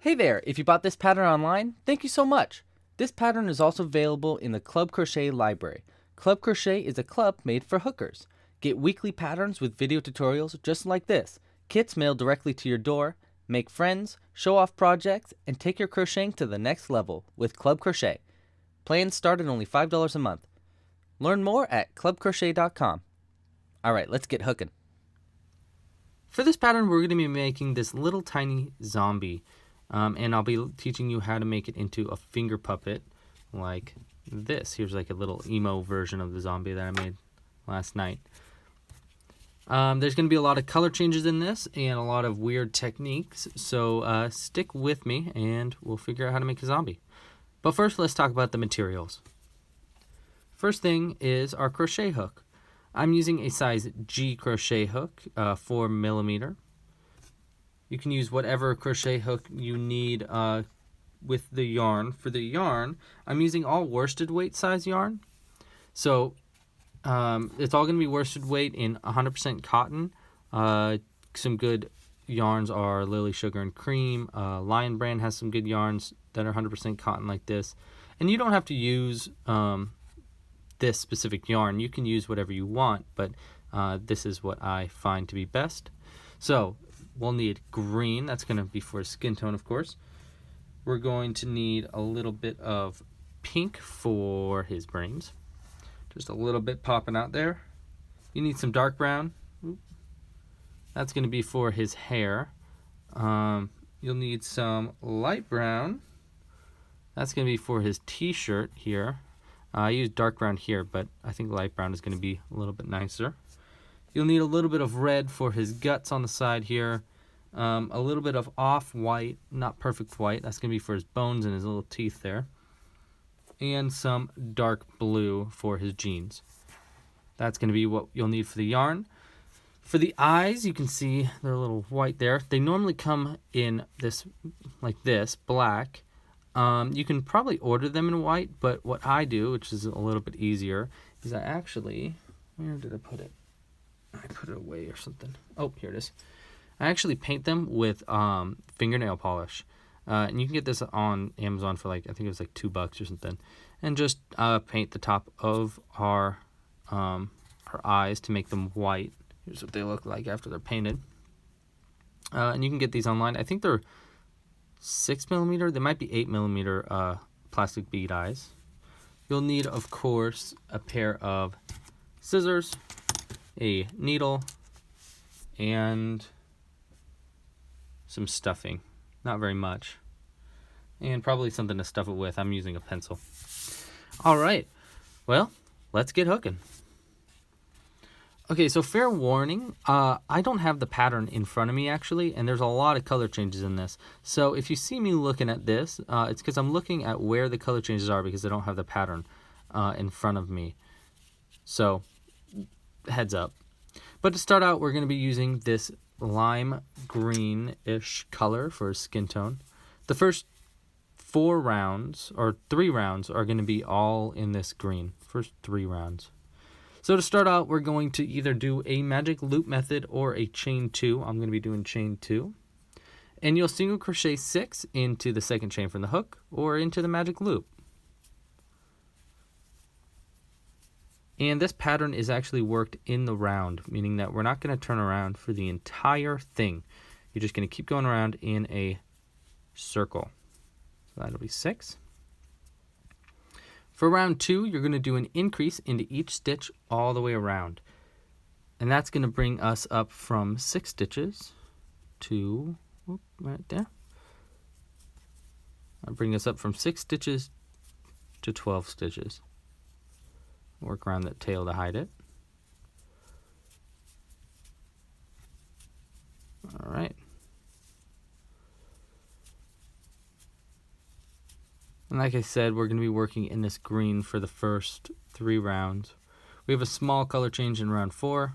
Hey there, if you bought this pattern online, thank you so much. This pattern is also available in the Club Crochet library. Club Crochet is a club made for hookers. Get weekly patterns with video tutorials just like this. Kits mailed directly to your door. Make friends, show off projects, and take your crocheting to the next level with Club Crochet. Plans start at only $5 a month. Learn more at clubcrochet.com. Alright, let's get hooking. For this pattern, we're going to be making this little tiny zombie. And I'll be teaching you how to make it into a finger puppet like this. Here's like a little emo version of the zombie that I made last night. There's going to be a lot of color changes in this and a lot of weird techniques. So stick with me and we'll figure out how to make a zombie. But first, let's talk about the materials. First thing is our crochet hook. I'm using a size G crochet hook, 4mm. You can use whatever crochet hook you need with the yarn. For the yarn, I'm using all worsted weight size yarn. So it's all going to be worsted weight in 100% cotton. Some good yarns are Lily Sugar and Cream. Lion Brand has some good yarns that are 100% cotton like this. And you don't have to use this specific yarn. You can use whatever you want, but this is what I find to be best. So we'll need green. That's going to be for skin tone, of course. We're going to need a little bit of pink for his brains. Just a little bit popping out there. You need some dark brown. That's going to be for his hair. You'll need some light brown. That's going to be for his t-shirt here. I used dark brown here, but I think light brown is going to be a little bit nicer. You'll need a little bit of red for his guts on the side here. A little bit of off-white, not perfect white. That's going to be for his bones and his little teeth there. And some dark blue for his jeans. That's going to be what you'll need for the yarn. For the eyes, you can see they're a little white there. They normally come in this, like this, black. You can probably order them in white, but what I do, which is a little bit easier, is I actually, where did I put it? I put it away or something. Oh, here it is. I actually paint them with fingernail polish. And you can get this on Amazon for like, I think it was like $2 or something. And just paint the top of our eyes to make them white. Here's what they look like after they're painted. And you can get these online. I think they're 6mm. They might be 8mm plastic bead eyes. You'll need, of course, a pair of scissors, a needle, and some stuffing. Not very much. And probably something to stuff it with. I'm using a pencil. All right. Well, let's get hooking. Okay, so fair warning, I don't have the pattern in front of me actually, and there's a lot of color changes in this. So if you see me looking at this, it's because I'm looking at where the color changes are because I don't have the pattern in front of me. So heads up. But to start out, we're going to be using this lime green-ish color for skin tone. The first 4 rounds, or 3 rounds, are going to be all in this green. First 3 rounds. So to start out, we're going to either do a magic loop method or a chain 2. I'm going to be doing chain 2. And you'll single crochet 6 into the second chain from the hook or into the magic loop. And this pattern is actually worked in the round, meaning that we're not going to turn around for the entire thing. You're just going to keep going around in a circle. So that'll be 6. For round 2, you're going to do an increase into each stitch all the way around. And that's going to bring us up from 6 stitches to, right there. That'll bring us up from 6 stitches to 12 stitches. Work around that tail to hide it. All right. And like I said, we're going to be working in this green for the first 3 rounds. We have a small color change in round 4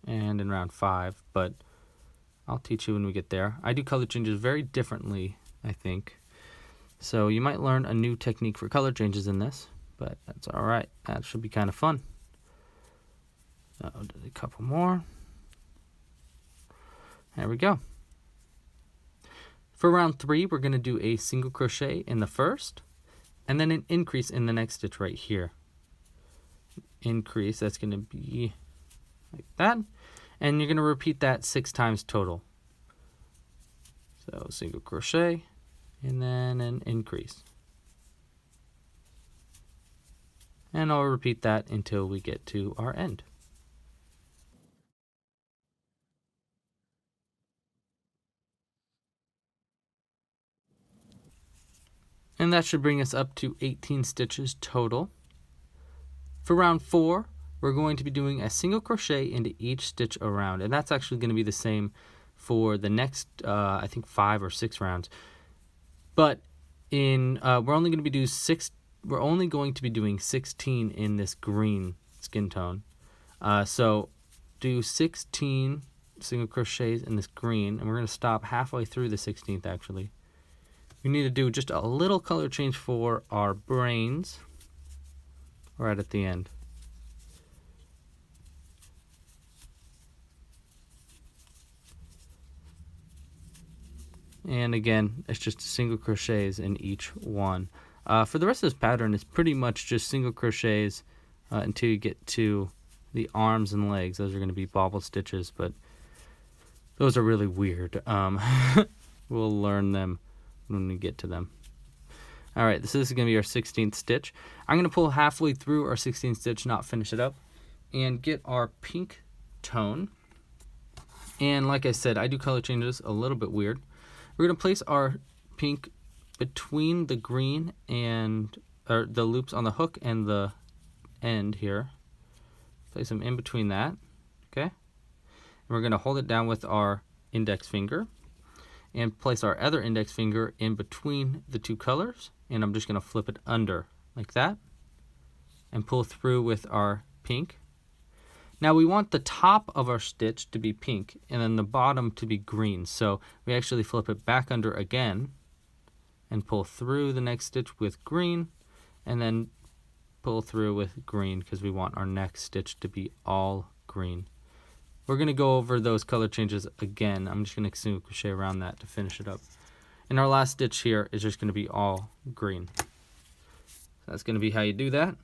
and in round 5, but I'll teach you when we get there. I do color changes very differently, I think. So you might learn a new technique for color changes in this, but that's all right. That should be kind of fun. I'll do a couple more. There we go. For round 3, we're going to do a single crochet in the first, and then an increase in the next stitch right here. Increase, that's going to be like that, and you're going to repeat that 6 times total. So single crochet, and then an increase. And I'll repeat that until we get to our end. And that should bring us up to 18 stitches total. For round 4, we're going to be doing a single crochet into each stitch around, and that's actually going to be the same for the next, I think 5 or 6 rounds. But in we're only going to be doing 16 in this green skin tone. So do 16 single crochets in this green, and we're going to stop halfway through the 16th actually. We need to do just a little color change for our brains right at the end. And again, it's just single crochets in each one. For the rest of this pattern, it's pretty much just single crochets until you get to the arms and legs. Those are going to be bobble stitches, but those are really weird. We'll learn them when we get to them. Alright, this is going to be our 16th stitch. I'm going to pull halfway through our 16th stitch, not finish it up, and get our pink tone. And like I said, I do color changes a little bit weird. We're going to place our pink between the green and the loops on the hook and the end here. Place them in between that, okay? And we're going to hold it down with our index finger and place our other index finger in between the two colors, and I'm just going to flip it under like that and pull through with our pink. Now we want the top of our stitch to be pink and then the bottom to be green, so we actually flip it back under again and pull through the next stitch with green, and then pull through with green because we want our next stitch to be all green. We're going to go over those color changes again. I'm just going to single crochet around that to finish it up. And our last stitch here is just going to be all green. That's going to be how you do that.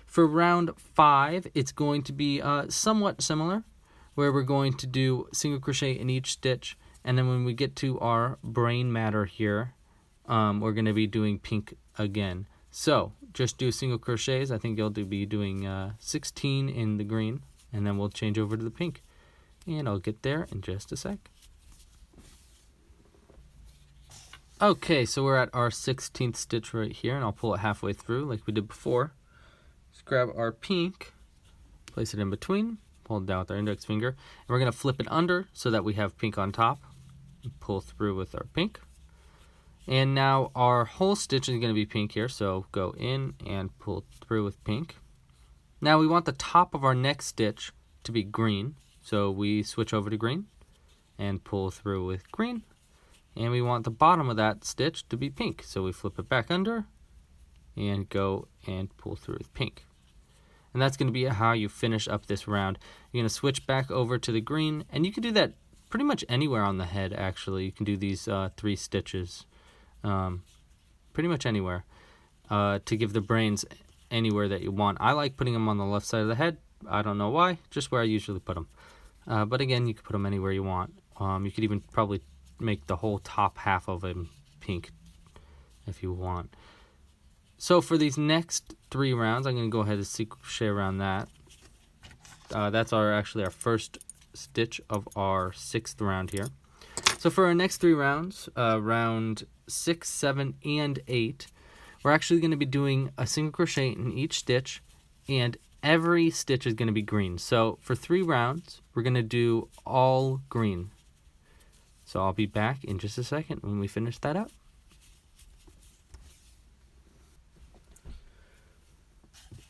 For round 5, it's going to be somewhat similar, where we're going to do single crochet in each stitch, and then when we get to our brain matter here, we're going to be doing pink again. So just do single crochets. I think you'll be doing 16 in the green, and then we'll change over to the pink. And I'll get there in just a sec. Okay, so we're at our 16th stitch right here, and I'll pull it halfway through like we did before. Just grab our pink, place it in between, pull it down with our index finger, and we're going to flip it under so that we have pink on top. Pull through with our pink. And now our whole stitch is going to be pink here, so go in and pull through with pink. Now we want the top of our next stitch to be green, so we switch over to green and pull through with green. And we want the bottom of that stitch to be pink, so we flip it back under and go and pull through with pink. And that's going to be how you finish up this round. You're going to switch back over to the green, and you can do that pretty much anywhere on the head actually. You can do these 3 stitches pretty much anywhere to give the brains anywhere that you want. I like putting them on the left side of the head. I don't know why, just where I usually put them. But again, you can put them anywhere you want. You could even probably make the whole top half of them pink if you want. So for these next 3 rounds, I'm going to go ahead and single crochet around that. That's actually our first stitch of our 6th round here. So for our next 3 rounds, round 6, 7, and 8, we're actually going to be doing a single crochet in each stitch, and every stitch is going to be green. So for 3 rounds, we're going to do all green. So I'll be back in just a second when we finish that up.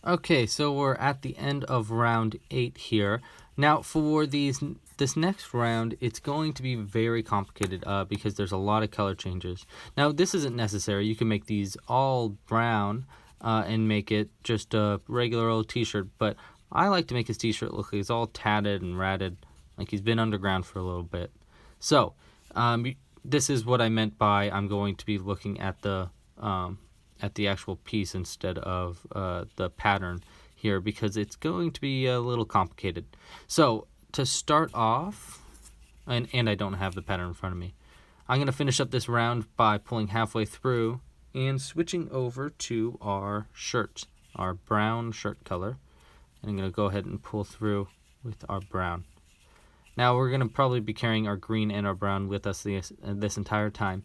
Okay, so we're at the end of round 8 here. Now for this next round, it's going to be very complicated because there's a lot of color changes. Now this isn't necessary. You can make these all brown and make it just a regular old t-shirt, but I like to make his t-shirt look like he's all tatted and ratted, like he's been underground for a little bit. So this is what I meant by I'm going to be looking at the actual piece instead of the pattern here, because it's going to be a little complicated. So to start off, and I don't have the pattern in front of me, I'm going to finish up this round by pulling halfway through and switching over to our shirt, our brown shirt color. And I'm going to go ahead and pull through with our brown. Now we're going to probably be carrying our green and our brown with us this entire time.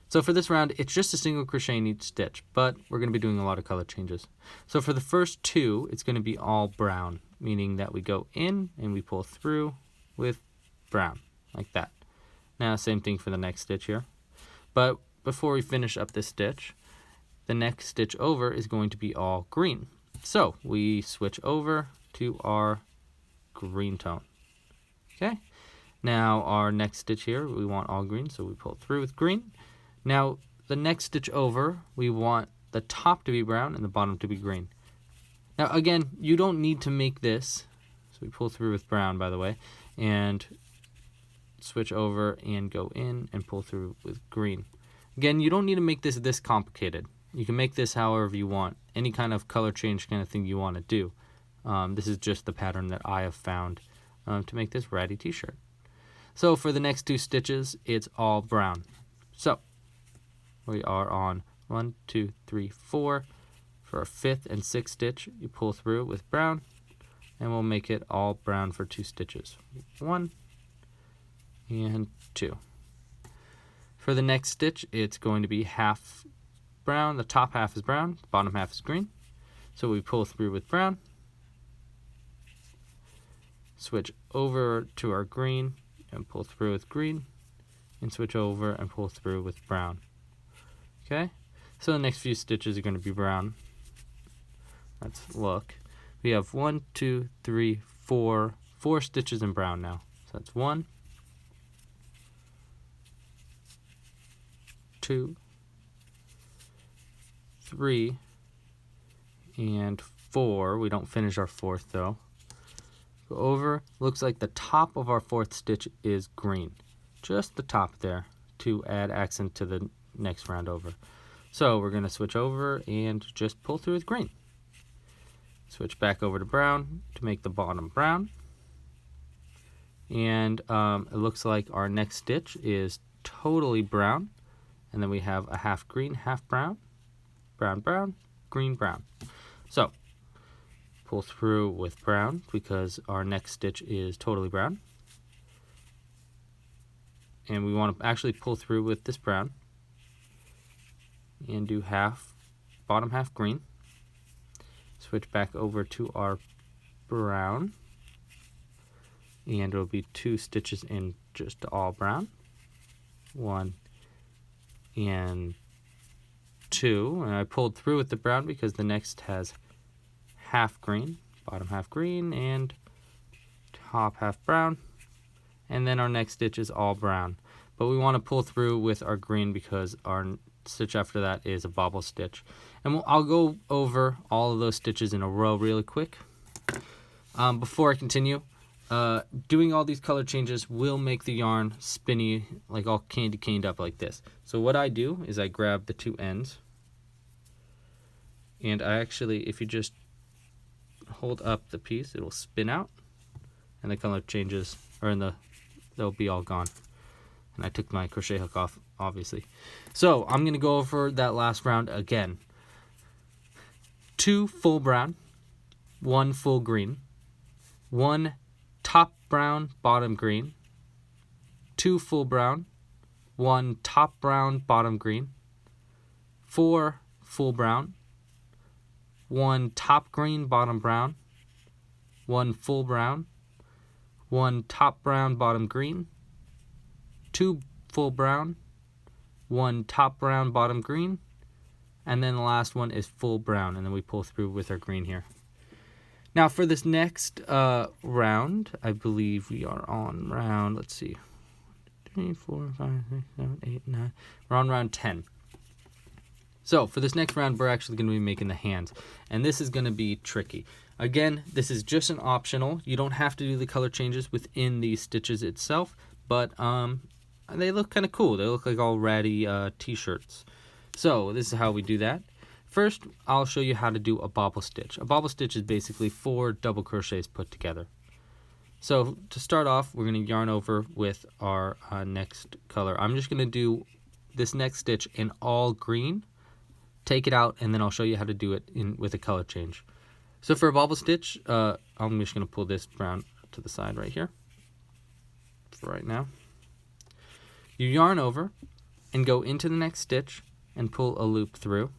So for this round, it's just a single crochet in each stitch, but we're going to be doing a lot of color changes. So for the first two, it's going to be all brown, meaning that we go in and we pull through with brown, like that. Now same thing for the next stitch here. But before we finish up this stitch, the next stitch over is going to be all green. So we switch over to our green tone. Okay, now our next stitch here, we want all green, so we pull through with green. Now the next stitch over, we want the top to be brown and the bottom to be green. Now again, you don't need to make this, so we pull through with brown, by the way, and switch over and go in and pull through with green. Again, you don't need to make this complicated. You can make this however you want, any kind of color change kind of thing you want to do. This is just the pattern that I have found to make this ratty t-shirt. So for the next two stitches, it's all brown. So we are on 1, 2, 3, 4. For our fifth and sixth stitch, you pull through with brown, and we'll make it all brown for two stitches. 1 and 2. For the next stitch, it's going to be half brown. The top half is brown, the bottom half is green. So we pull through with brown, switch over to our green and pull through with green, and switch over and pull through with brown. Okay, so the next few stitches are going to be brown. Let's look. We have 1, 2, 3, 4 stitches in brown now. So that's 1, 2, 3, and 4. We don't finish our fourth though. Go over. Looks like the top of our fourth stitch is green. Just the top there to add accent to the next round over. So we're going to switch over and just pull through with green. Switch back over to brown to make the bottom brown. And it looks like our next stitch is totally brown. And then we have a half green, half brown, brown, brown, green, brown. So pull through with brown because our next stitch is totally brown. And we want to actually pull through with this brown and do half, bottom half green. Switch back over to our brown, and it'll be 2 stitches in just all brown. 1 and 2, and I pulled through with the brown because the next has half green, bottom half green, and top half brown, and then our next stitch is all brown. But we want to pull through with our green because our stitch after that is a bobble stitch. And I'll go over all of those stitches in a row really quick. Before I continue, doing all these color changes will make the yarn spinny, like all candy caned up like this. So what I do is I grab the two ends, and I actually, if you just hold up the piece, it'll spin out, and the color changes, or they'll be all gone. And I took my crochet hook off, obviously. So I'm going to go over that last round again. 2 full brown, 1 full green, 1 top brown, bottom green, 2 full brown, 1 top brown, bottom green, 4 full brown, 1 top green, bottom brown, 1 full brown, 1 top brown, bottom green, 2 full brown, 1 top brown, bottom green, and then the last one is full brown, and then we pull through with our green here. Now for this next round, I believe we are on round, let's see, 3, 4, 5, 6, 7, 8, 9. We're on round 10. So for this next round, we're actually going to be making the hands, and this is going to be tricky. Again, this is just an optional. You don't have to do the color changes within these stitches itself, but they look kind of cool. They look like all ratty t-shirts. So this is how we do that. First, I'll show you how to do a bobble stitch. A bobble stitch is basically 4 double crochets put together. So to start off, we're going to yarn over with our next color. I'm just going to do this next stitch in all green, take it out, and then I'll show you how to do it with a color change. So for a bobble stitch, I'm just going to pull this brown to the side right here for right now. You yarn over and go into the next stitch and pull a loop through.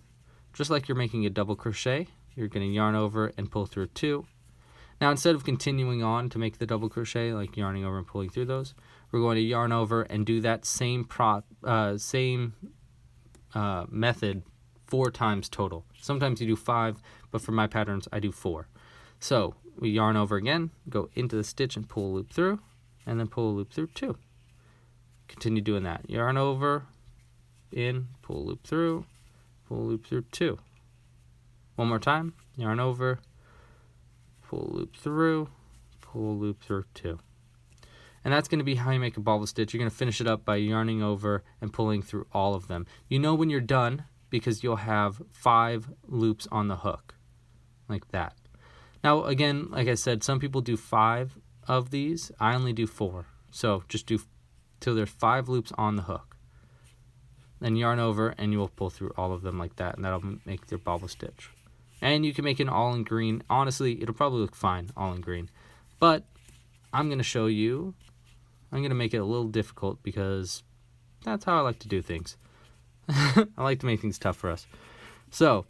Just like you're making a double crochet, you're going to yarn over and pull through 2. Now instead of continuing on to make the double crochet, like yarning over and pulling through those, we're going to yarn over and do that same method 4 times total. Sometimes you do 5, but for my patterns I do 4. So we yarn over again, go into the stitch and pull a loop through, and then pull a loop through 2. Continue doing that. Yarn over, in, pull a loop through 2. One more time, yarn over, pull a loop through 2. And that's going to be how you make a bobble stitch. You're going to finish it up by yarning over and pulling through all of them. You know when you're done because you'll have 5 loops on the hook, like that. Now again, like I said, some people do 5 of these. I only do 4. So just do till there's 5 loops on the hook. Then yarn over and you will pull through all of them like that, and that'll make your bobble stitch. And you can make it all in green. Honestly, it'll probably look fine all in green. But I'm going to show you, I'm going to make it a little difficult because that's how I like to do things. I like to make things tough for us. So,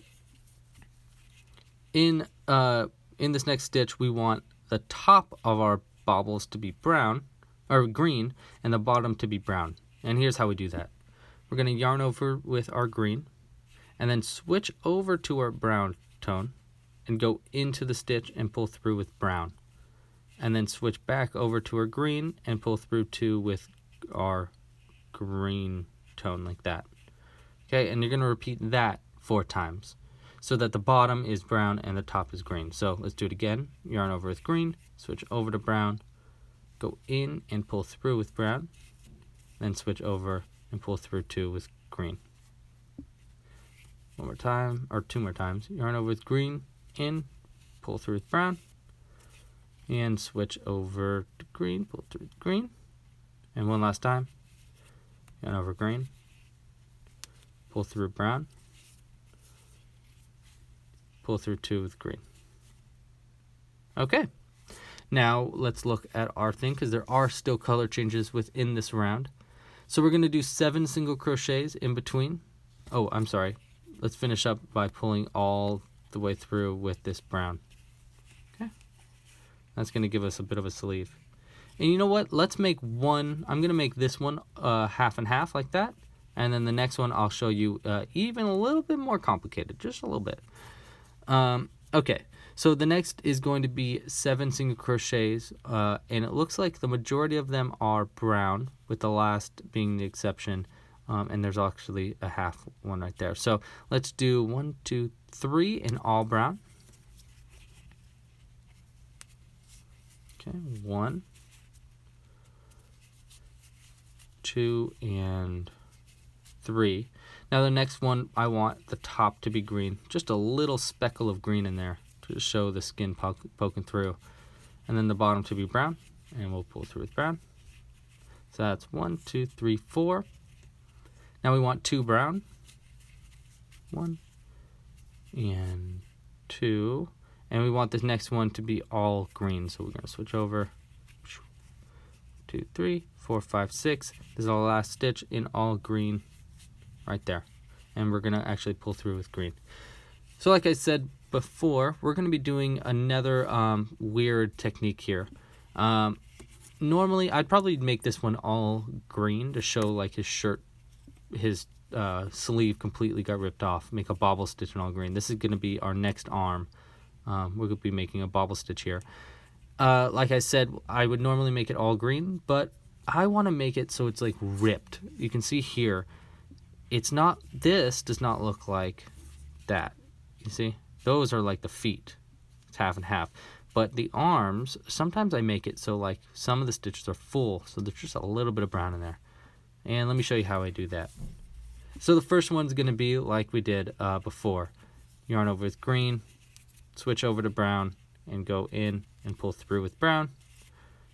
in this next stitch, we want the top of our bobbles to be brown, or green, and the bottom to be brown. And here's how we do that. We're going to yarn over with our green, and then switch over to our brown tone, and go into the stitch and pull through with brown. And then switch back over to our green and pull through 2 with our green tone like that. Okay, and you're going to repeat that 4 times so that the bottom is brown and the top is green. So let's do it again. Yarn over with green, switch over to brown, go in and pull through with brown, then switch over and pull through 2 with green. One more time, or 2 more times. Yarn over with green, in, pull through with brown, and switch over to green, pull through with green, and one last time. Yarn over green, pull through brown, pull through 2 with green. Okay, now let's look at our thing because there are still color changes within this round. So we're going to do 7 single crochets in between. Oh, I'm sorry. Let's finish up by pulling all the way through with this brown. Okay, that's going to give us a bit of a sleeve. And you know what? Let's make one. I'm going to make this one half and half like that. And then the next one I'll show you even a little bit more complicated, just a little bit. Okay, so the next is going to be 7 single crochets, and it looks like the majority of them are brown, with the last being the exception, and there's actually a half one right there. So let's do 1, 2, 3 in all brown. Okay, 1, 2, and 3. Now the next one, I want the top to be green, just a little speckle of green in there to show the skin poking through, and then the bottom to be brown, and we'll pull through with brown. So that's 1, 2, 3, 4. Now we want 2 brown, 1 and 2, and we want this next one to be all green, so we're going to switch over. 2, 3, 4, 5, 6. This is our last stitch in all green right there, and we're going to actually pull through with green. So like I said before, we're going to be doing another weird technique here. Normally I'd probably make this one all green to show like his shirt, his sleeve completely got ripped off, make a bobble stitch in all green. This is going to be our next arm. We're going to be making a bobble stitch here. Like I said, I would normally make it all green, but I want to make it so it's like ripped. You can see here, it's not, this does not look like that. You see, those are like the feet. It's half and half. But the arms, sometimes I make it so like some of the stitches are full, so there's just a little bit of brown in there. And let me show you how I do that. So the first one's going to be like we did before. Yarn over with green, switch over to brown, and go in and pull through with brown,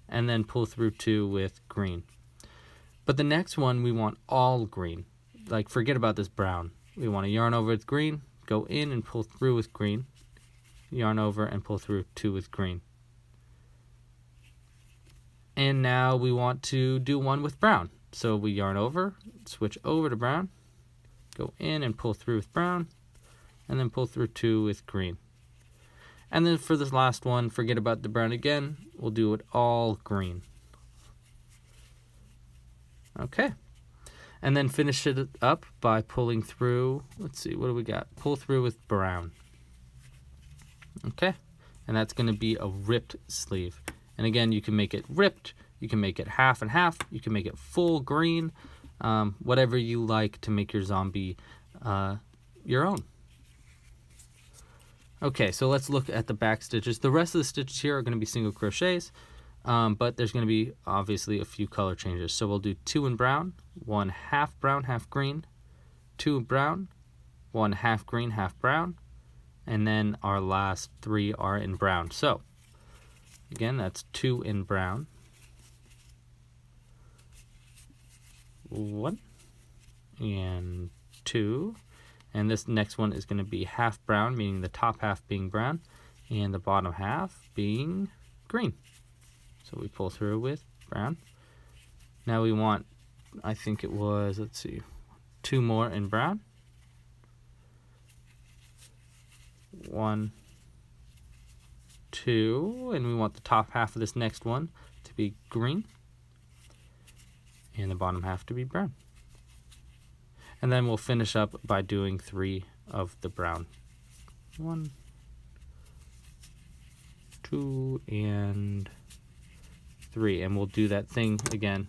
and then pull through 2 with green. But the next one we want all green. Like, forget about this brown. We want to yarn over with green, go in and pull through with green, yarn over and pull through 2 with green. And now we want to do one with brown. So we yarn over, switch over to brown, go in and pull through with brown, and then pull through 2 with green. And then for this last one, forget about the brown again. We'll do it all green. Okay. And then finish it up by pulling through, let's see, what do we got? Pull through with brown. Okay. And that's going to be a ripped sleeve. And again, you can make it ripped, you can make it half and half, you can make it full green, whatever you like to make your zombie your own. Okay, so let's look at the back stitches. The rest of the stitches here are going to be single crochets, but there's going to be obviously a few color changes. So we'll do 2 in brown, 1 half brown, half green, 2 in brown, 1 half green, half brown, and then our last 3 are in brown. So again, that's 2 in brown, 1 and 2, and this next one is going to be half brown, meaning the top half being brown and the bottom half being green. So we pull through with brown. Now we want, I think it was, let's see, 2 more in brown, 1, 2, and we want the top half of this next one to be green and the bottom half to be brown. And then we'll finish up by doing 3 of the brown. 1, 2, and 3. And we'll do that thing again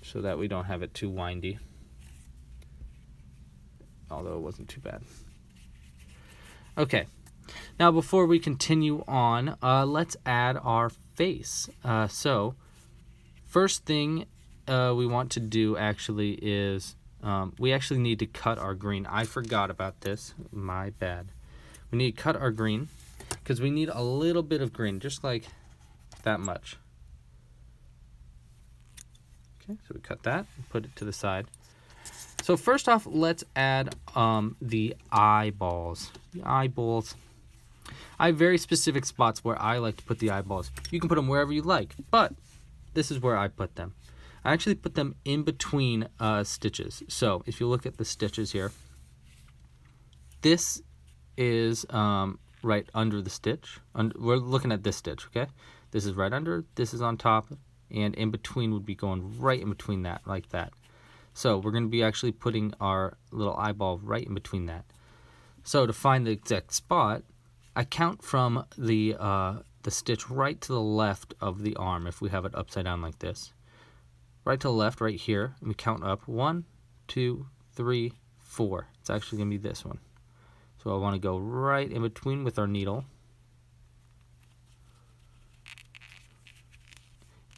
so that we don't have it too windy. Although it wasn't too bad. Okay, now before we continue on, let's add our face. So first thing we want to do actually is we actually need to cut our green. I forgot about this, my bad. We need to cut our green because we need a little bit of green, just like that much. Okay, so we cut that and put it to the side. So first off, let's add the eyeballs. The eyeballs. I have very specific spots where I like to put the eyeballs. You can put them wherever you like, but this is where I put them. I actually put them in between stitches. So if you look at the stitches here, this is right under the stitch. We're looking at this stitch, okay? This is right under, this is on top, and in between would be going right in between that, like that. So we're going to be actually putting our little eyeball right in between that. So to find the exact spot, I count from the stitch right to the left of the arm, if we have it upside down like this. Right to the left, right here, and we count up 1, 2, 3, 4. It's actually going to be this one. So I want to go right in between with our needle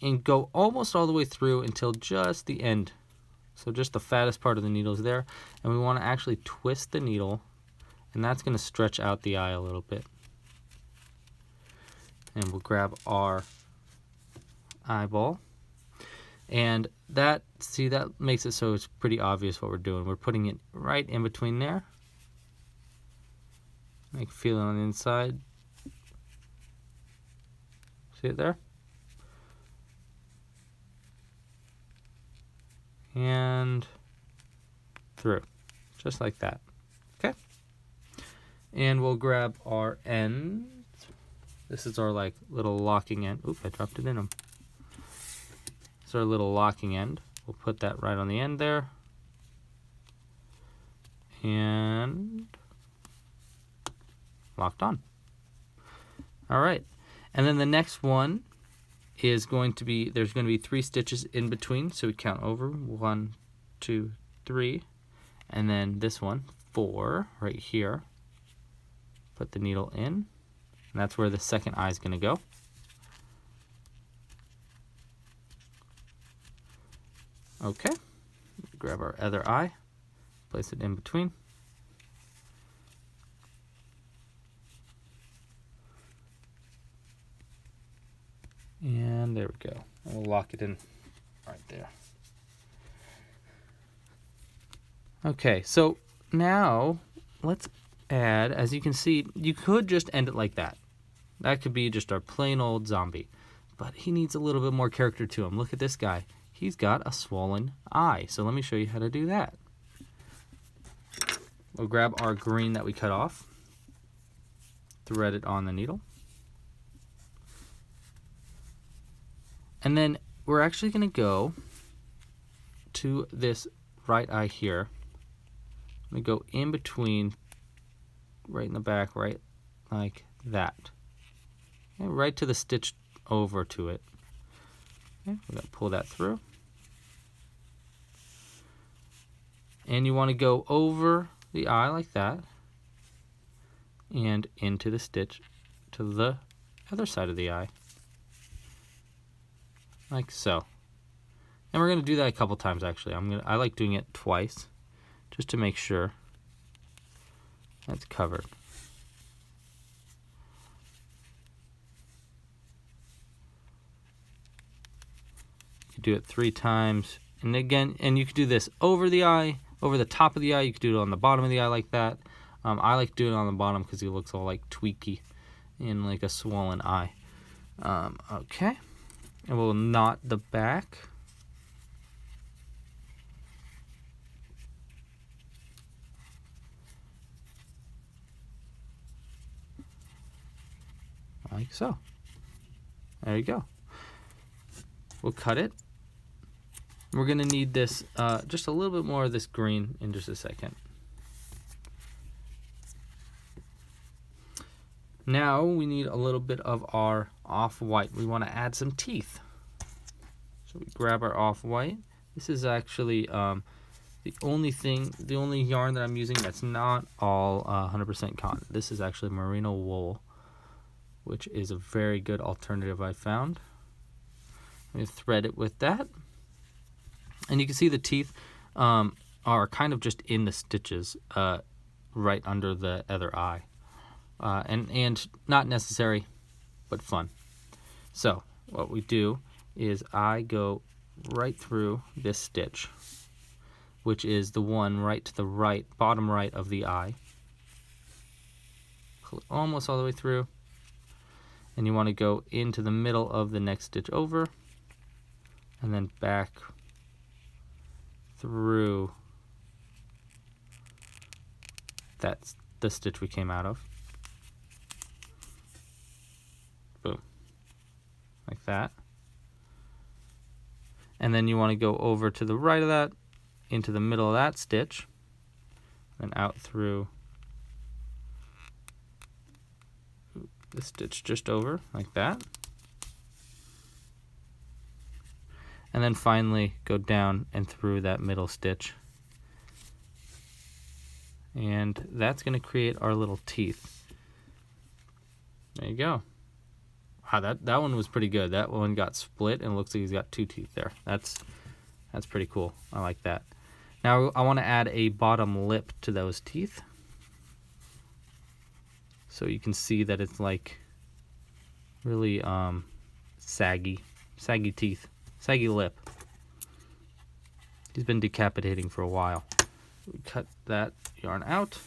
and go almost all the way through until just the end. So just the fattest part of the needle is there, and we want to actually twist the needle, and that's going to stretch out the eye a little bit. And we'll grab our eyeball, and that, see, that makes it so it's pretty obvious what we're doing. We're putting it right in between there. I can feel it on the inside. See it there? And through, just like that. Okay. And we'll grab our ends. This is our like little locking end. Oop, I dropped it in them. It's our little locking end. We'll put that right on the end there. And locked on. All right. And then the next one is going to be, there's going to be 3 stitches in between, so we count over 1, 2, 3, and then this one 4 right here. Put the needle in, and that's where the second eye is going to go. Okay, grab our other eye, place it in between. And there we go. And we'll lock it in right there. Okay, so now let's add, as you can see, you could just end it like that. That could be just our plain old zombie. But he needs a little bit more character to him. Look at this guy. He's got a swollen eye. So let me show you how to do that. We'll grab our green that we cut off, thread it on the needle. And then we're actually going to go to this right eye here. We go in between, right in the back, right like that. Okay, right to the stitch over to it. Okay, we're going to pull that through. And you want to go over the eye like that and into the stitch to the other side of the eye. Like so. And we're going to do that a couple times actually. I like doing it twice just to make sure that's covered. You could do it 3 times. And again, and you could do this over the eye, over the top of the eye. You could do it on the bottom of the eye like that. I like doing it on the bottom because he looks all like tweaky and like a swollen eye. Okay. And we'll knot the back. Like so. There you go. We'll cut it. We're going to need this, just a little bit more of this green in just a second. Now we need a little bit of our off-white. We want to add some teeth. So we grab our off-white. This is actually the only yarn that I'm using that's not all 100% cotton. This is actually merino wool, which is a very good alternative I found. I'm going to thread it with that. And you can see the teeth are kind of just in the stitches right under the other eye. And not necessary, but fun. So what we do is I go right through this stitch, which is the one right to the right, bottom right of the eye. Pull it almost all the way through. And you want to go into the middle of the next stitch over, and then back through that's the stitch we came out of. Boom. Like that. And then you want to go over to the right of that, into the middle of that stitch, and out through the stitch just over, like that. And then finally go down and through that middle stitch. And that's going to create our little teeth. There you go. Wow, that one was pretty good. That one got split and it looks like he's got 2 teeth there. That's pretty cool. I like that. Now I want to add a bottom lip to those teeth. So you can see that it's like really saggy teeth, saggy lip. He's been decapitating for a while. We cut that yarn out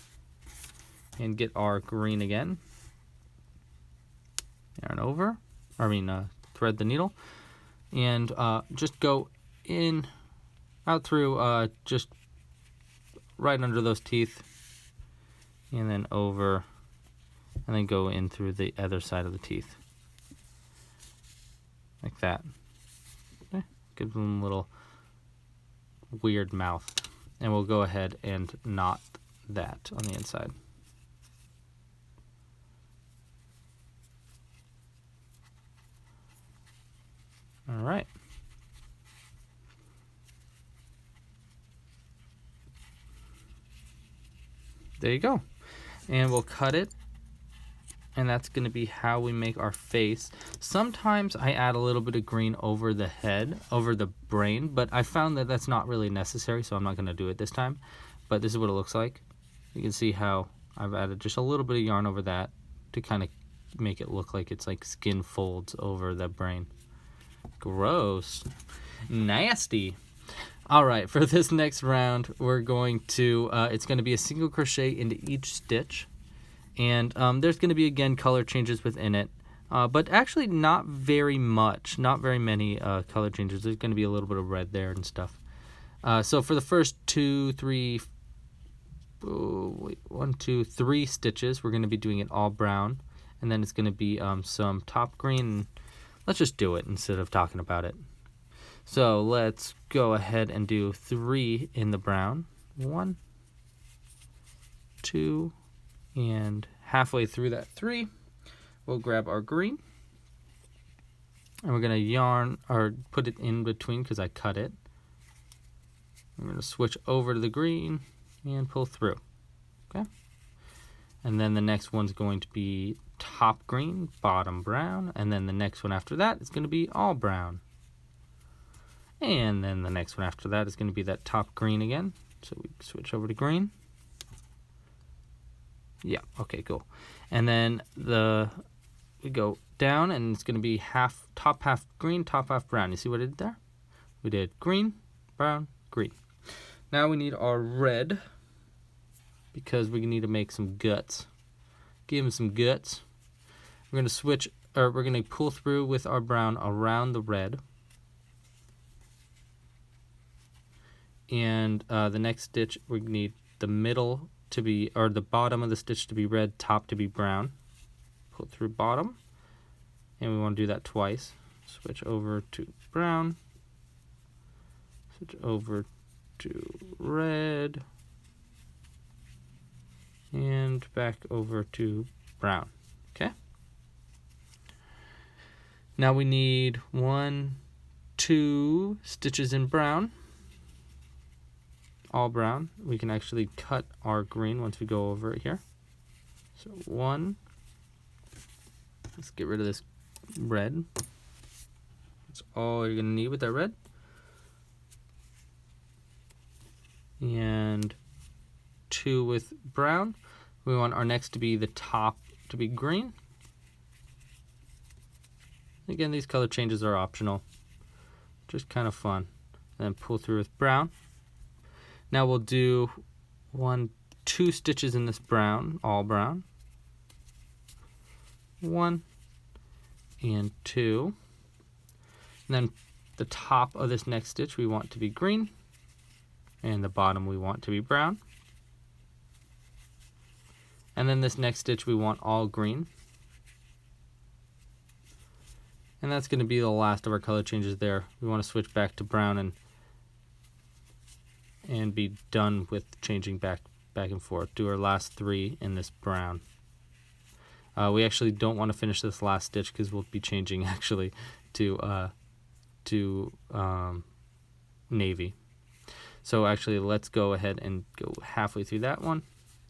and get our green again. Yarn over, thread the needle, and just go in, out through, just right under those teeth, and then over, and then go in through the other side of the teeth, like that. Okay. Give them a little weird mouth, and we'll go ahead and knot that on the inside. All right. There you go. And we'll cut it And that's going to be how we make our face. Sometimes I add a little bit of green over the head, over the brain, but I found that that's not really necessary, so I'm not going to do it this time. But this is what it looks like. You can see how I've added just a little bit of yarn over that to kind of make it look like it's like skin folds over the brain. Gross. Nasty. All right, for this next round, we're going to, it's going to be a single crochet into each stitch. And there's going to be, again, color changes within it. But actually not very much, not very many color changes. There's going to be a little bit of red there and stuff. So for the first 3 stitches, we're going to be doing it all brown. And then it's going to be some top green. Let's just do it instead of talking about it. So let's go ahead and do 3 in the brown. 1, 2, and halfway through that 3, we'll grab our green. And we're going to yarn, or put it in between because I cut it. We're going to switch over to the green and pull through. Okay. And then the next one's going to be top green, bottom brown. And then the next one after that is going to be all brown. And then the next one after that is going to be that top green again. So we switch over to green. Yeah, okay, cool. And then we go down, and it's going to be top half green, top half brown. You see what I did there? We did green, brown, green. Now we need our red, because we need to make some guts. Give them some guts. We're going to switch, or we're going to pull through with our brown around the red. And the next stitch, we need the middle to be, or the bottom of the stitch to be red, top to be brown. Pull through bottom, and we want to do that twice. Switch over to brown, switch over to red, and back over to brown. Okay. Now we need 1, 2 stitches in brown. All brown. We can actually cut our green once we go over it here. So 1. Let's get rid of this red. That's all you're going to need with that red. And 2 with brown. We want our next to be the top to be green. Again, these color changes are optional. Just kind of fun. And then pull through with brown. Now we'll do 1, 2 stitches in this brown, all brown. 1 and 2. And then the top of this next stitch we want to be green, and the bottom we want to be brown. And then this next stitch we want all green. And that's going to be the last of our color changes there. We want to switch back to brown and be done with changing back and forth. Do our last 3 in this brown. We actually don't want to finish this last stitch because we'll be changing actually to navy. So actually let's go ahead and go halfway through that one,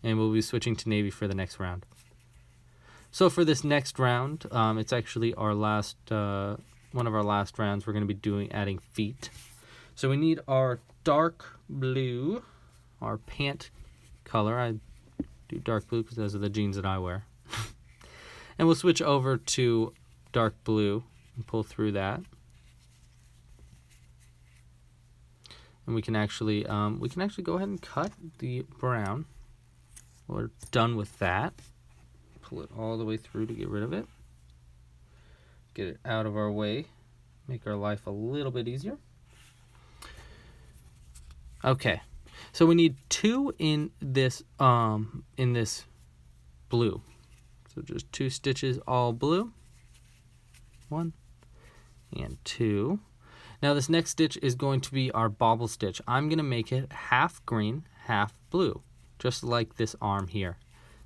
and we'll be switching to navy for the next round. So for this next round, it's actually our last one of our last rounds. We're going to be adding feet. So we need our dark blue, our pant color. I do dark blue because those are the jeans that I wear. And we'll switch over to dark blue and pull through that. And we can actually go ahead and cut the brown. We're done with that. Pull it all the way through to get rid of it. Get it out of our way. Make our life a little bit easier. Okay, so we need 2 in this blue. So just 2 stitches all blue. 1 and 2. Now this next stitch is going to be our bobble stitch. I'm going to make it half green, half blue, just like this arm here.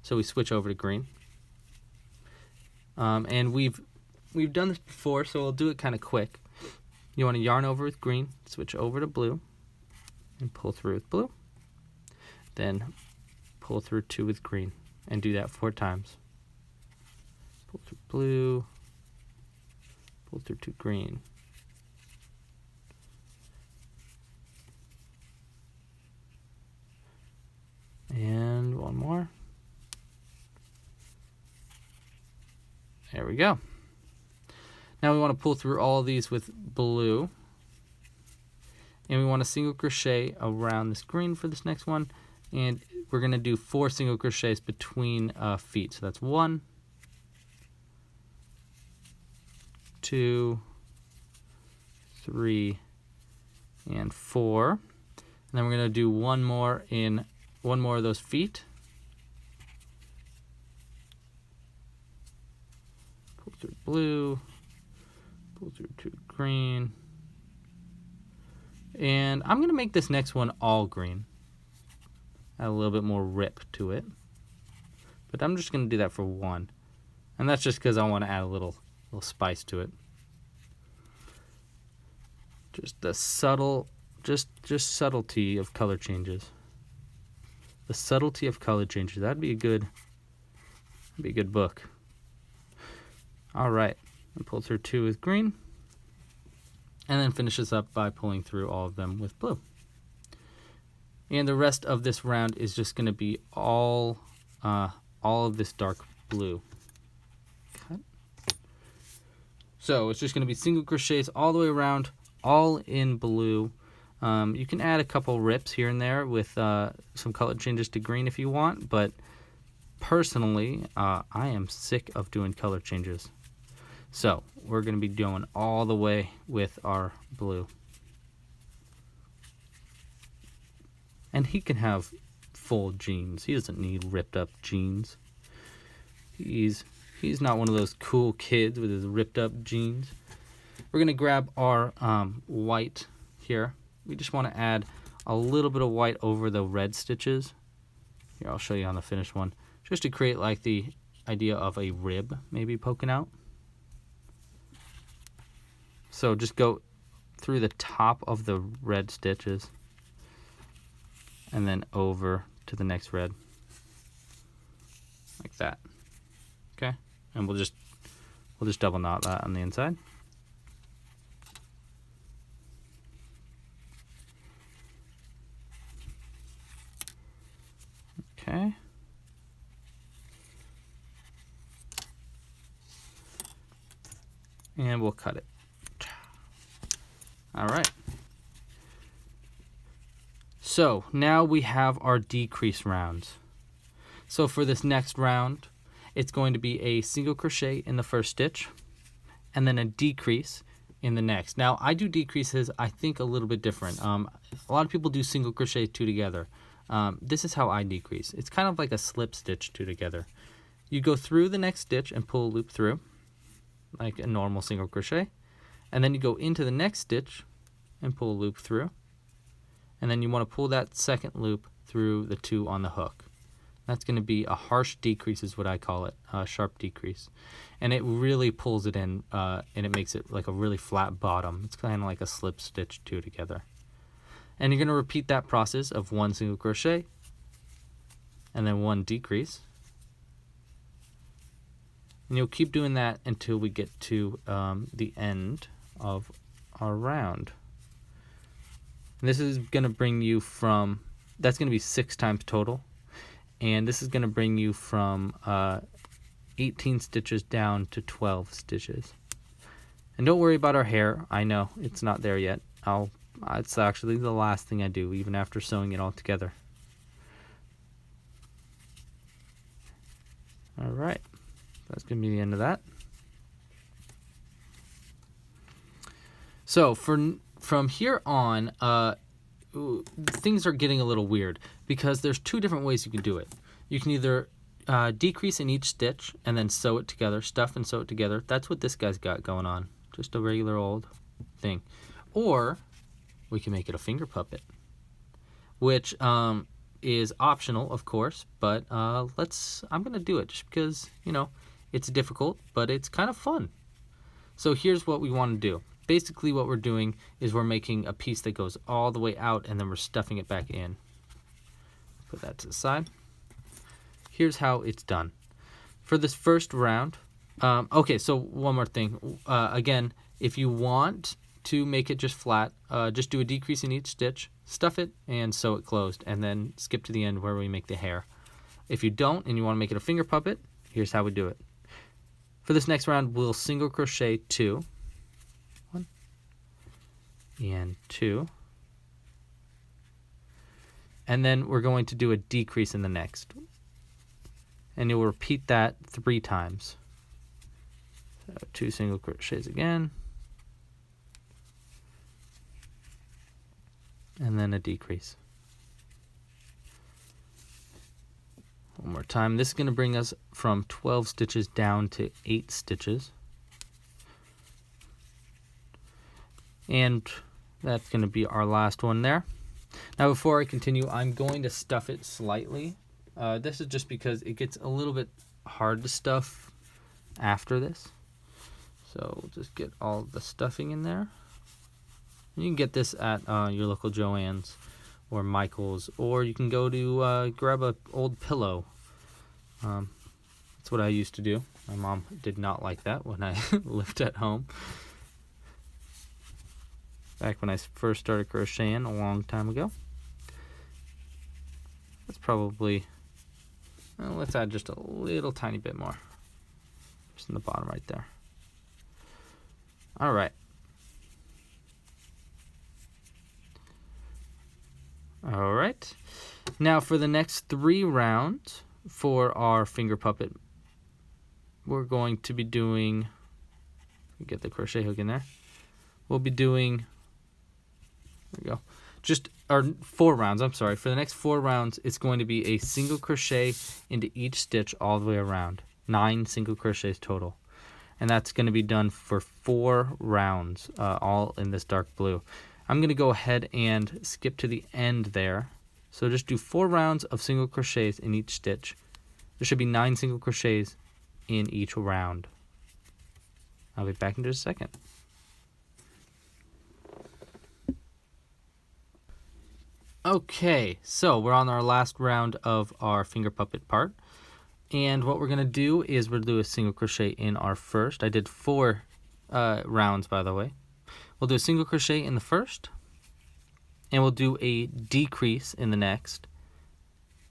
So we switch over to green. And we've done this before, so we'll do it kind of quick. You want to yarn over with green, switch over to blue, and pull through with blue. Then pull through 2 with green, and do that 4 times. pull through blue, pull through 2 green. And one more. There we go. Now we want to pull through all of these with blue. And we want to single crochet around this green for this next one. And we're going to do 4 single crochets between feet. So that's 1, 2, 3, and 4. And then we're going to do one more of those feet. Pull through blue, pull through 2 green. And I'm going to make this next one all green. Add a little bit more rip to it. But I'm just going to do that for 1. And that's just because I want to add a little spice to it. Just the subtle, just subtlety of color changes. The subtlety of color changes. That'd be a good book. All right. And pull through 2 with green. And then finish this up by pulling through all of them with blue. And the rest of this round is just going to be all of this dark blue. Cut. So it's just going to be single crochets all the way around, all in blue. You can add a couple rips here and there with some color changes to green if you want, but personally, I am sick of doing color changes. So we're going to be going all the way with our blue. And he can have full jeans. He doesn't need ripped up jeans. He's not one of those cool kids with his ripped up jeans. We're going to grab our white here. We just want to add a little bit of white over the red stitches. Here, I'll show you on the finished one. Just to create like the idea of a rib maybe poking out. So just go through the top of the red stitches and then over to the next red. Like that. Okay? And we'll just double knot that on the inside. Okay. And we'll cut it. All right. So now we have our decrease rounds. So for this next round, it's going to be a single crochet in the first stitch and then a decrease in the next. Now I do decreases, I think, a little bit different. A lot of people do single crochet 2 together. This is how I decrease. It's kind of like a slip stitch 2 together. You go through the next stitch and pull a loop through, like a normal single crochet. And then you go into the next stitch and pull a loop through. And then you want to pull that second loop through the 2 on the hook. That's going to be a harsh decrease is what I call it, a sharp decrease. And it really pulls it in and it makes it like a really flat bottom. It's kind of like a slip stitch 2 together. And you're going to repeat that process of 1 single crochet and then 1 decrease. And you'll keep doing that until we get to the end of our round. And this is going to bring you from, that's going to be 6 times total. And this is going to bring you from 18 stitches down to 12 stitches. And don't worry about our hair. I know it's not there yet. It's actually the last thing I do, even after sewing it all together. All right. That's going to be the end of that. So from here on, things are getting a little weird because there's 2 different ways you can do it. You can either decrease in each stitch and then sew it together, stuff and sew it together. That's what this guy's got going on. Just a regular old thing. Or we can make it a finger puppet, which is optional, of course, but I'm going to do it just because, you know, it's difficult, but it's kind of fun. So here's what we want to do. Basically what we're doing is we're making a piece that goes all the way out and then we're stuffing it back in. Put that to the side. Here's how it's done. For this first round, Okay, so one more thing. Again, if you want to make it just flat, just do a decrease in each stitch, stuff it, and sew it closed, and then skip to the end where we make the hair. If you don't and you want to make it a finger puppet, here's how we do it. For this next round, we'll single crochet 2, 1 and 2, and then we're going to do a decrease in the next, and you'll repeat that 3 times. So 2 single crochets again, and then a decrease. One more time. This is going to bring us from 12 stitches down to 8 stitches. And that's going to be our last one there. Now before I continue, I'm going to stuff it slightly. This is just because it gets a little bit hard to stuff after this. So we'll just get all the stuffing in there. You can get this at your local Joann's or Michael's, or you can go to grab an old pillow. That's what I used to do. My mom did not like that when I lived at home. Back when I first started crocheting a long time ago. That's probably, well, let's add just a little tiny bit more. Just in the bottom right there. All right. All right. Now for the next 3 rounds for our finger puppet, we're going to be doing, get the crochet hook in there. We'll be doing, there we go, just our 4 rounds. I'm sorry. For the next 4 rounds, it's going to be a single crochet into each stitch all the way around. 9 single crochets total. And that's going to be done for 4 rounds, all in this dark blue. I'm going to go ahead and skip to the end there. So just do 4 rounds of single crochets in each stitch. There should be 9 single crochets in each round. I'll be back in just a second. Okay, so we're on our last round of our finger puppet part. And what we're going to do is we'll do a single crochet in our first. I did 4 rounds, by the way. We'll do a single crochet in the first, and we'll do a decrease in the next,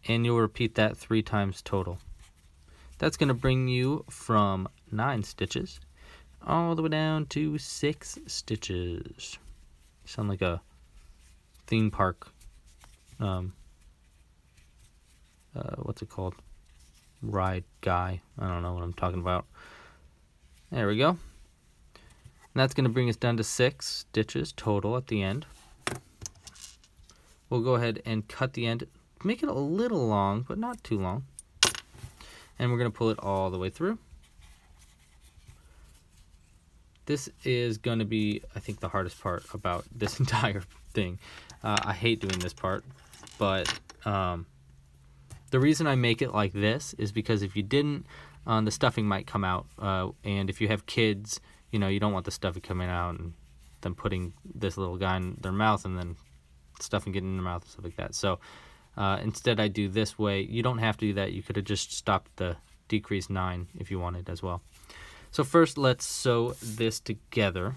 and you'll repeat that 3 times total. That's going to bring you from 9 stitches all the way down to 6 stitches. You sound like a theme park, what's it called? Ride guy. I don't know what I'm talking about. There we go. And that's going to bring us down to 6 stitches total at the end. We'll go ahead and cut the end, make it a little long, but not too long. And we're going to pull it all the way through. This is going to be, I think, the hardest part about this entire thing. I hate doing this part, but the reason I make it like this is because if you didn't, the stuffing might come out. And if you have kids, you know, you don't want the stuffing coming out and then putting this little guy in their mouth and then stuffing getting in their mouth and stuff like that. So instead I do this way. You don't have to do that. You could have just stopped the decrease 9 if you wanted as well. So first let's sew this together.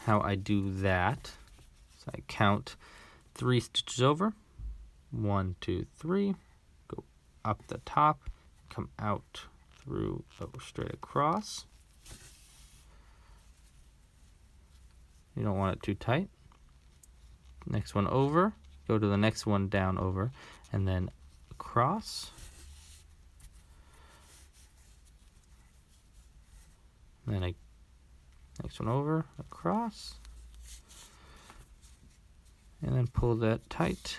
How I do that, so I count 3 stitches over. 1, 2, 3. Go up the top. Come out through, straight across. You don't want it too tight. Next one over, go to the next one down over, and then across. Then next one over, across. And then pull that tight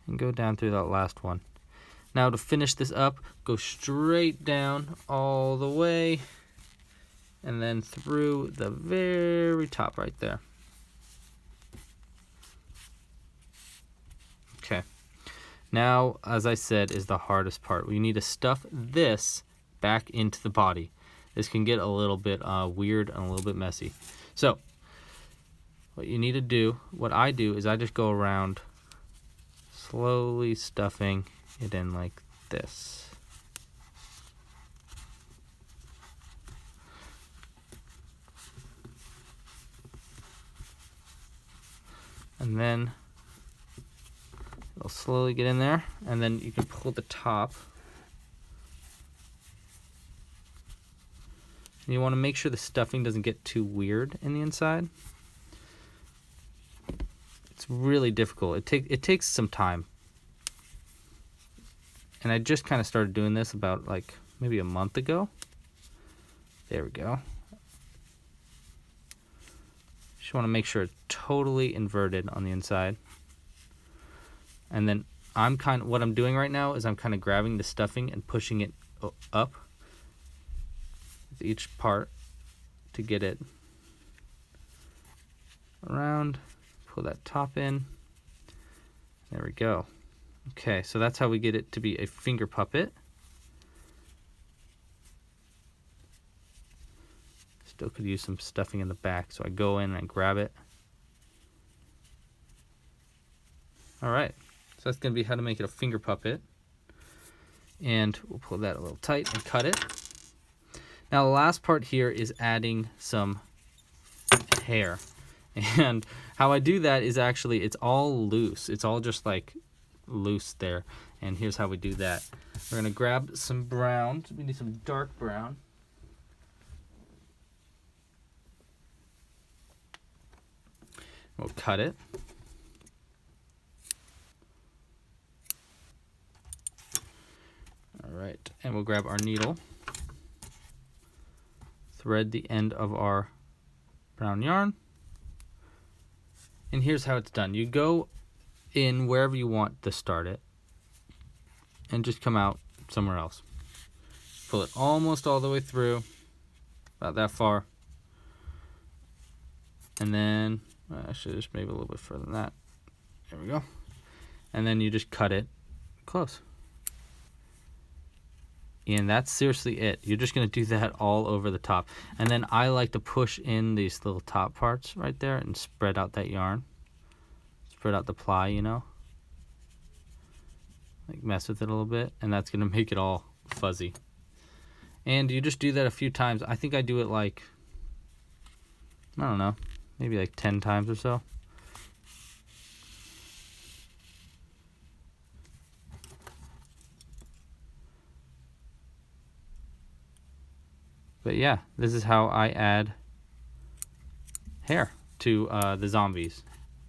and go down through that last one. Now to finish this up, go straight down all the way and then through the very top right there. Okay. Now, as I said, is the hardest part. We need to stuff this back into the body. This can get a little bit weird and a little bit messy. So, what you need to do, what I do, is I just go around slowly stuffing it in like this. And then it'll slowly get in there, and then you can pull the top. And you want to make sure the stuffing doesn't get too weird in the inside. It's really difficult. It takes some time. And I just kind of started doing this about like maybe a month ago. There we go. Just want to make sure it's totally inverted on the inside. And then what I'm doing right now is I'm kind of grabbing the stuffing and pushing it up with each part to get it around. Pull that top in. There we go. Okay, so that's how we get it to be a finger puppet. Still could use some stuffing in the back, so I go in and I grab it. All right, so that's going to be how to make it a finger puppet. And we'll pull that a little tight and cut it. Now the last part here is adding some hair. And how I do that is actually, it's all loose. It's all just like loose there. And here's how we do that. We're going to grab some brown. We need some dark brown. We'll cut it. All right, and we'll grab our needle, thread the end of our brown yarn, and here's how it's done. You go in wherever you want to start it, and just come out somewhere else. Pull it almost all the way through, about that far, and then actually just maybe a little bit further than that. There we go. And then you just cut it close. And that's seriously it. You're just going to do that all over the top. And then I like to push in these little top parts right there and spread out that yarn. Spread out the ply, you know. Like mess with it a little bit. And that's going to make it all fuzzy. And you just do that a few times. I think I do it like, I don't know, maybe like 10 times or so. But yeah, this is how I add hair to the zombies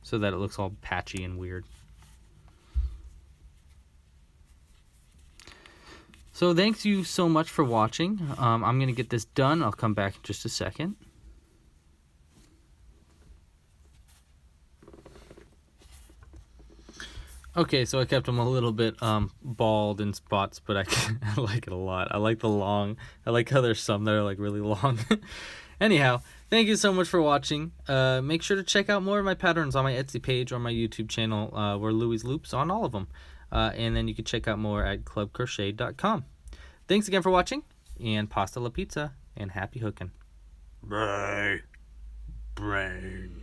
so that it looks all patchy and weird. So thanks you so much for watching. I'm going to get this done. I'll come back in just a second. Okay, so I kept them a little bit bald in spots, but I like it a lot. I like the long. I like how there's some that are like really long. Anyhow, thank you so much for watching. Make sure to check out more of my patterns on my Etsy page or my YouTube channel, where Louie's Loops on all of them. And then you can check out more at clubcrochet.com. Thanks again for watching, and pasta la pizza, and happy hooking. Bye. Brain.